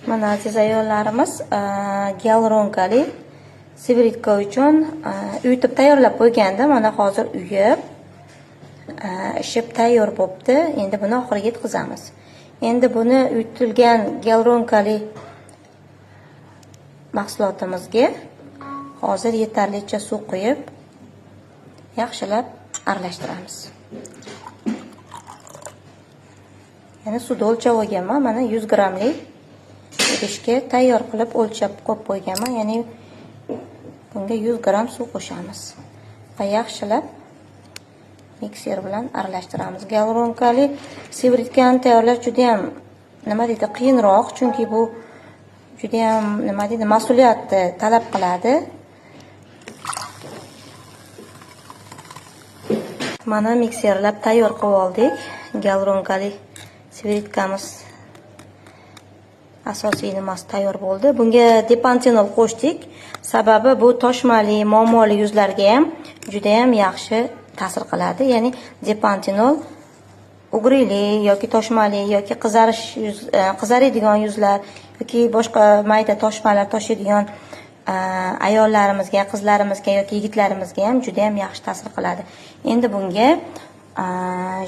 Mana aziz ayollarimiz, gyaluronkali sivritka uchun uyutib tayyorlab qo'yganda, mana hozir uyib, ishib tayyor bo'libdi. Endi buni oxiriga yetkazamiz. Endi buni uyitilgan gyaluronkali mahsulotimizga hozir yetarlicha suv quyib, yaxshilab aralashtiramiz. Yana suvni o'lchab olganman. Mana 100 grammlik idishga tayyor qilib o'lchab qo'yib qo'yganman. Ya'ni bunga 100 gram suv qo'shamiz va yaxshilab mikser bilan aralashtiramiz. Gyaluronkali sivritkani tayyorlash juda ham qiyinroq, chunki bu juda ham mas'uliyatni talab qiladi. Mana mikserlab tayyor qilib oldik. Gyaluronkali sivritkamiz asosiy nimasi tayyor bo'ldi. Bunga depantenol qo'shdik. Sababi bu toshmali, muammoli yuzlarga ham juda ham yaxshi ta'sir qiladi. Ya'ni depantenol ugrili yoki toshmali yoki qizaradigan yuzlar yoki boshqa mayda toshmalar toshiydigan ayollarimizga, qizlarimizga yoki yigitlarimizga ham juda ham yaxshi ta'sir qiladi. Endi bunga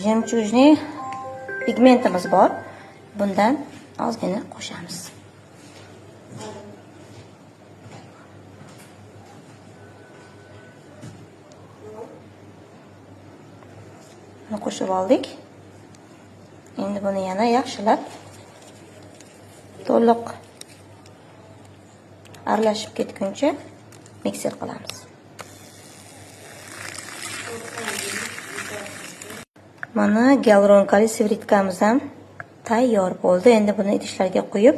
jemchujniy pigmentimiz bor. Bundan ozgina qo'shamiz. Buni qo'shib oldik. Endi buni yana yaxshilab to'liq aralashib ketguncha mikser qilamiz. Mana gyaluronkali sivritkamiz ham tayyor bo'ldi. Endi buni idishlarga quyib,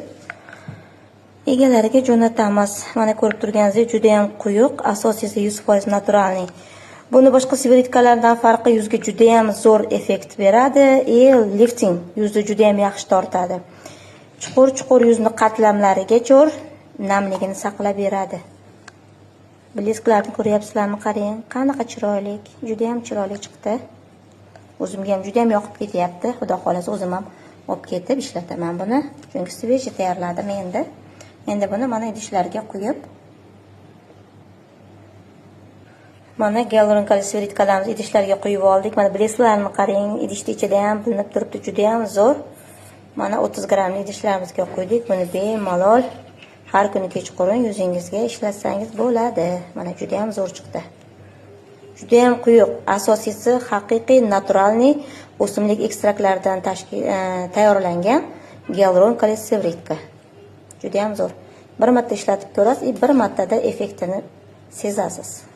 egalariga jo'natamiz. Mana ko'rib turganingizdek, juda ham quyuq, asosiysi 100% naturalniy. Buni boshqa sivritkalardan farqi yuzga juda ham zo'r effekt beradi. Lifting yuzni juda ham yaxshi tortadi. Chuqur yuzni qatlamlarigacha namligini saqlab beradi. Blesklarni ko'ryapsizlarmi? Qarang, qanaqa chiroyli, juda ham chiroyli chiqdi. O'zimga ham juda ham yoqib ketyapti. Xudo xolasa o'zim ham olib ketib ishlataman buni. Chunki sveji tayyorladim endi. Endi buni mana idishlarga quyib, mana gyaluronkali sivritkalarimiz idishlarga quyib oldik. Mana blesklarni qarang, idishning ichida ham bilinib turibdi, juda ham zo'r. Mana 30 grammlik idishlarimizga qo'ydik. Buni bemalol har kuni kechqurun yuzingizga ishlatsangiz bo'ladi. Mana juda ham zo'r chiqdi. Juda ham quyuq, asosiysi haqiqiy naturalniy o'simlik ekstraktlaridan tayyorlangan gyaluronkali sivritka. Juda ham zo'r. Bir marta ishlatib ko'rasiz, bir martada effektini sezasiz.